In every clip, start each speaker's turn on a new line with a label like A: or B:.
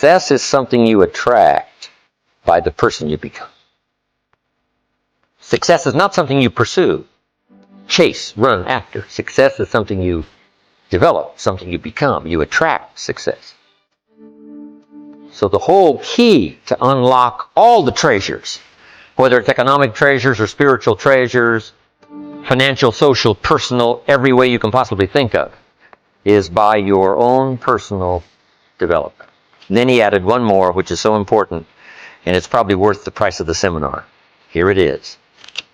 A: Success is something you attract by the person you become. Success is not something you pursue, chase, run after. Success is something you develop, something you become. You attract success. So the whole key to unlock all the treasures, whether it's economic treasures or spiritual treasures, financial, social, personal, every way you can possibly think of, is by your own personal development. And then he added one more, which is so important, and it's probably worth the price of the seminar. Here it is.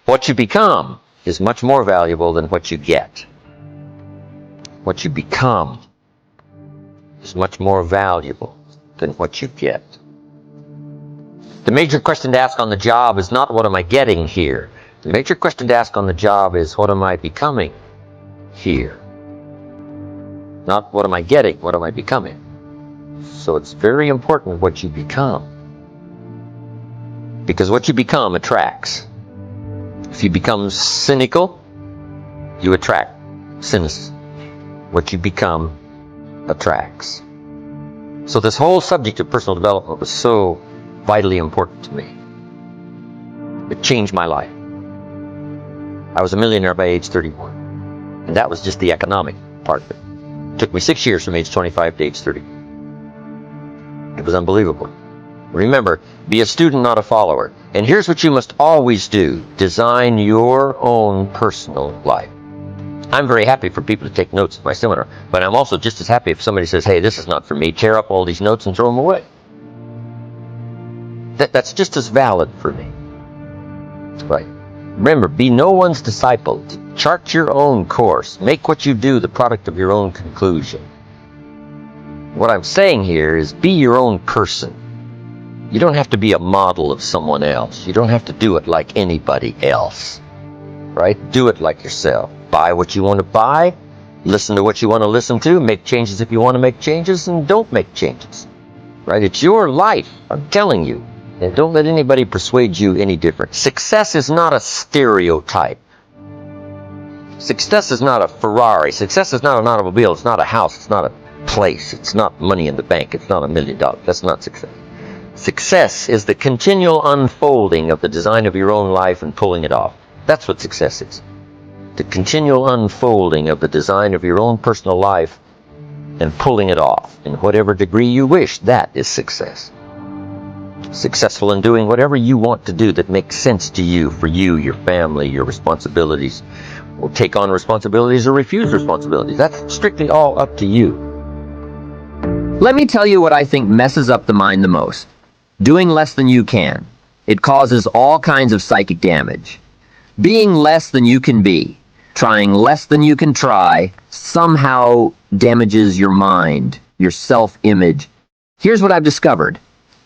A: What you become is much more valuable than what you get. What you become is much more valuable than what you get. The major question to ask on the job is not what am I getting here. The major question to ask on the job is what am I becoming here. Not what am I getting, what am I becoming. So it's very important what you become. Because what you become attracts. If you become cynical, you attract cynicism. What you become attracts. So this whole subject of personal development was so vitally important to me. It changed my life. I was a millionaire by age 31. And that was just the economic part of it. It took me 6 years from age 25 to age 30. It was unbelievable. Remember, be a student, not a follower. And here's what you must always do. Design your own personal life. I'm very happy for people to take notes of my seminar, but I'm also just as happy if somebody says, hey, this is not for me, tear up all these notes and throw them away. That's just as valid for me. Right. Remember, be no one's disciple. Chart your own course. Make what you do the product of your own conclusion. What I'm saying here is be your own person. You don't have to be a model of someone else. You don't have to do it like anybody else. Right? Do it like yourself. Buy what you want to buy. Listen to what you want to listen to. Make changes if you want to make changes, and don't make changes. Right? It's your life. I'm telling you. And don't let anybody persuade you any different. Success is not a stereotype. Success is not a Ferrari. Success is not an automobile. It's not a house. It's not a place. It's not money in the bank. It's not $1 million. That's not success. Success is the continual unfolding of the design of your own life and pulling it off. That's what success is. The continual unfolding of the design of your own personal life and pulling it off in whatever degree you wish. That is success. Successful in doing whatever you want to do that makes sense to you, for you, your family, your responsibilities. Or take on responsibilities or refuse responsibilities. That's strictly all up to you.
B: Let me tell you what I think messes up the mind the most. Doing less than you can. It causes all kinds of psychic damage. Being less than you can be, trying less than you can try, somehow damages your mind, your self-image. Here's what I've discovered.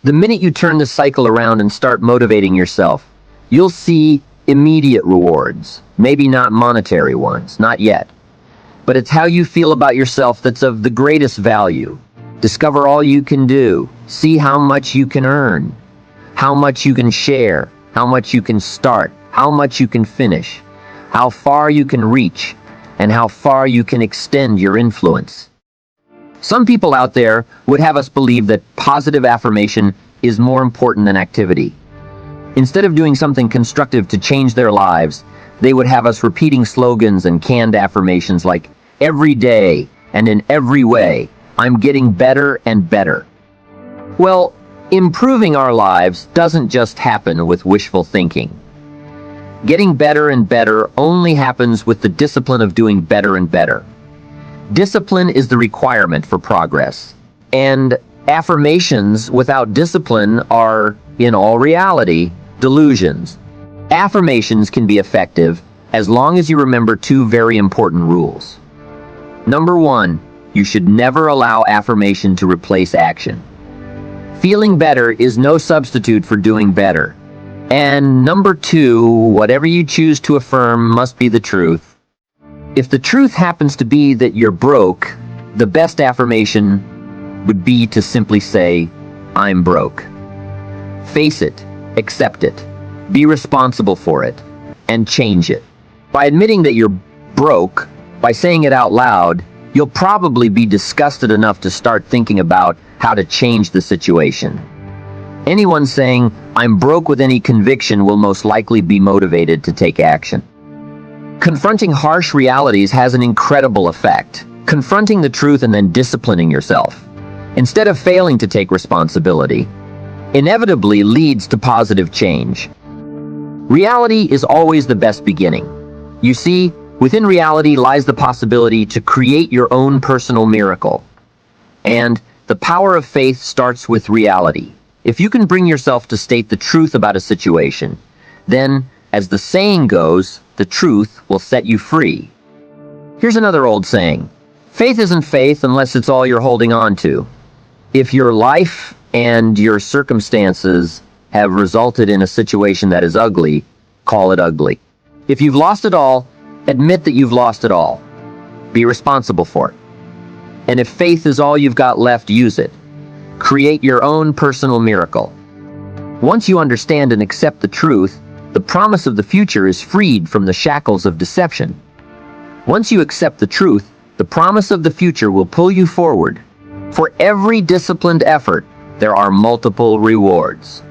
B: The minute you turn the cycle around and start motivating yourself, you'll see immediate rewards. Maybe not monetary ones, not yet. But it's how you feel about yourself that's of the greatest value. Discover all you can do. See how much you can earn, how much you can share, how much you can start, how much you can finish, how far you can reach, and how far you can extend your influence. Some people out there would have us believe that positive affirmation is more important than activity. Instead of doing something constructive to change their lives, they would have us repeating slogans and canned affirmations like, every day and in every way, I'm getting better and better. Well, improving our lives doesn't just happen with wishful thinking. Getting better and better only happens with the discipline of doing better and better. Discipline is the requirement for progress. And affirmations without discipline are, in all reality, delusions. Affirmations can be effective as long as you remember two very important rules. Number one, you should never allow affirmation to replace action. Feeling better is no substitute for doing better. And number two, whatever you choose to affirm must be the truth. If the truth happens to be that you're broke, the best affirmation would be to simply say, I'm broke. Face it, accept it, be responsible for it, and change it. By admitting that you're broke, by saying it out loud, you'll probably be disgusted enough to start thinking about how to change the situation. Anyone saying, "I'm broke with any conviction," will most likely be motivated to take action. Confronting harsh realities has an incredible effect. Confronting the truth and then disciplining yourself, instead of failing to take responsibility, inevitably leads to positive change. Reality is always the best beginning. You see, within reality lies the possibility to create your own personal miracle. And the power of faith starts with reality. If you can bring yourself to state the truth about a situation, then, as the saying goes, the truth will set you free. Here's another old saying: faith isn't faith unless it's all you're holding on to. If your life and your circumstances have resulted in a situation that is ugly, call it ugly. If you've lost it all, admit that you've lost it all. Be responsible for it. And if faith is all you've got left, use it. Create your own personal miracle. Once you understand and accept the truth, the promise of the future is freed from the shackles of deception. Once you accept the truth, the promise of the future will pull you forward. For every disciplined effort, there are multiple rewards.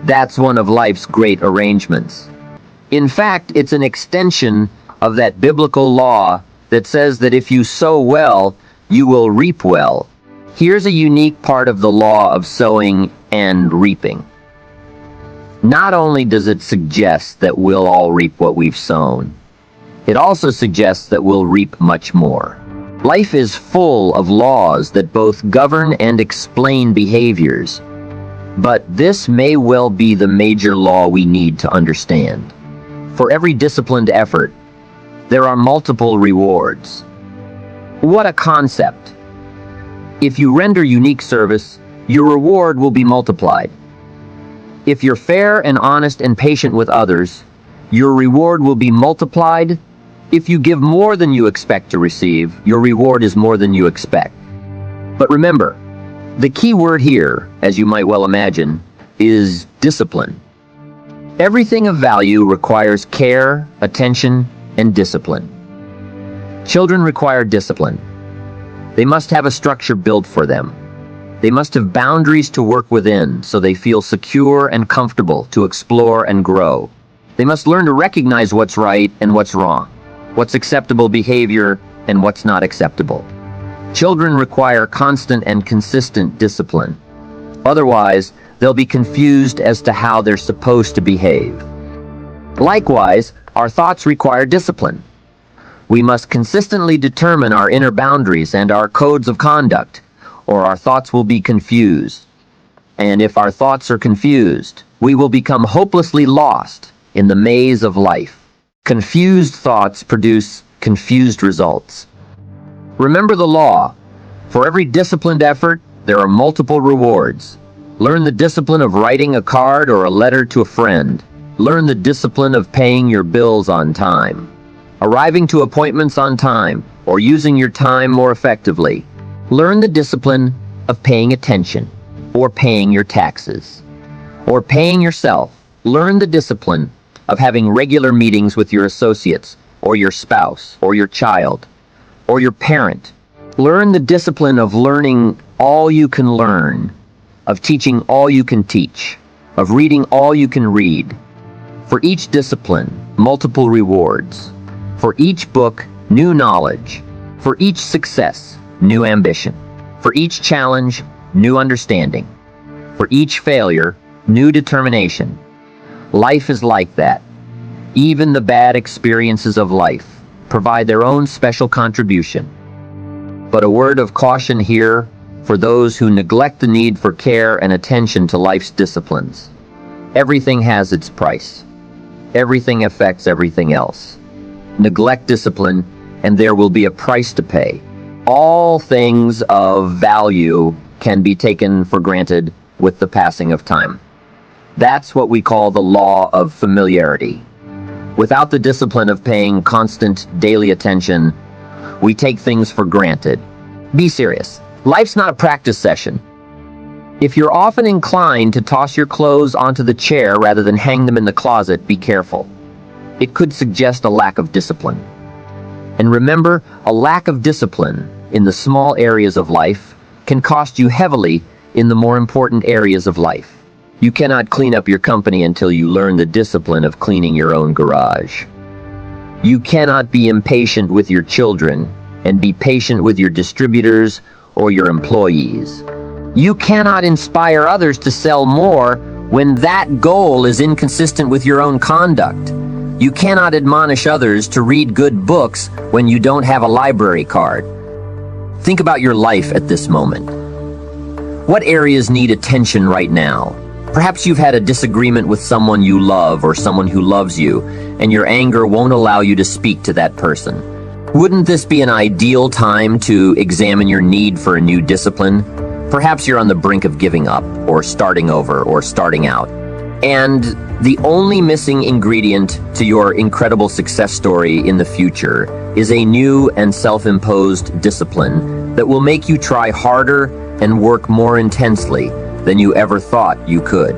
B: That's one of life's great arrangements. In fact, it's an extension of that biblical law that says that if you sow well, you will reap well. Here's a unique part of the law of sowing and reaping. Not only does it suggest that we'll all reap what we've sown, it also suggests that we'll reap much more. Life is full of laws that both govern and explain behaviors, but this may well be the major law we need to understand. For every disciplined effort, there are multiple rewards. What a concept! If you render unique service, your reward will be multiplied. If you're fair and honest and patient with others, your reward will be multiplied. If you give more than you expect to receive, your reward is more than you expect. But remember, the key word here, as you might well imagine, is discipline. Everything of value requires care, attention, and discipline. Children require discipline. They must have a structure built for them. They must have boundaries to work within so they feel secure and comfortable to explore and grow. They must learn to recognize what's right and what's wrong, what's acceptable behavior and what's not acceptable. Children require constant and consistent discipline. Otherwise, they'll be confused as to how they're supposed to behave. Likewise, our thoughts require discipline. We must consistently determine our inner boundaries and our codes of conduct, or our thoughts will be confused. And if our thoughts are confused, we will become hopelessly lost in the maze of life. Confused thoughts produce confused results. Remember the law. For every disciplined effort, there are multiple rewards. Learn the discipline of writing a card or a letter to a friend. Learn the discipline of paying your bills on time, arriving to appointments on time, or using your time more effectively. Learn the discipline of paying attention, or paying your taxes, or paying yourself. Learn the discipline of having regular meetings with your associates, or your spouse, or your child, or your parent. Learn the discipline of learning all you can learn, of teaching all you can teach, of reading all you can read. For each discipline, multiple rewards. For each book, new knowledge. For each success, new ambition. For each challenge, new understanding. For each failure, new determination. Life is like that. Even the bad experiences of life provide their own special contribution. But a word of caution here for those who neglect the need for care and attention to life's disciplines. Everything has its price. Everything affects everything else. Neglect discipline, and there will be a price to pay. All things of value can be taken for granted with the passing of time. That's what we call the law of familiarity. Without the discipline of paying constant daily attention, we take things for granted. Be serious. Life's not a practice session. If you're often inclined to toss your clothes onto the chair rather than hang them in the closet, be careful. It could suggest a lack of discipline. And remember, a lack of discipline in the small areas of life can cost you heavily in the more important areas of life. You cannot clean up your company until you learn the discipline of cleaning your own garage. You cannot be impatient with your children and be patient with your distributors or your employees. You cannot inspire others to sell more when that goal is inconsistent with your own conduct. You cannot admonish others to read good books when you don't have a library card. Think about your life at this moment. What areas need attention right now? Perhaps you've had a disagreement with someone you love or someone who loves you, and your anger won't allow you to speak to that person. Wouldn't this be an ideal time to examine your need for a new discipline? Perhaps you're on the brink of giving up, or starting over, or starting out. And the only missing ingredient to your incredible success story in the future is a new and self-imposed discipline that will make you try harder and work more intensely than you ever thought you could.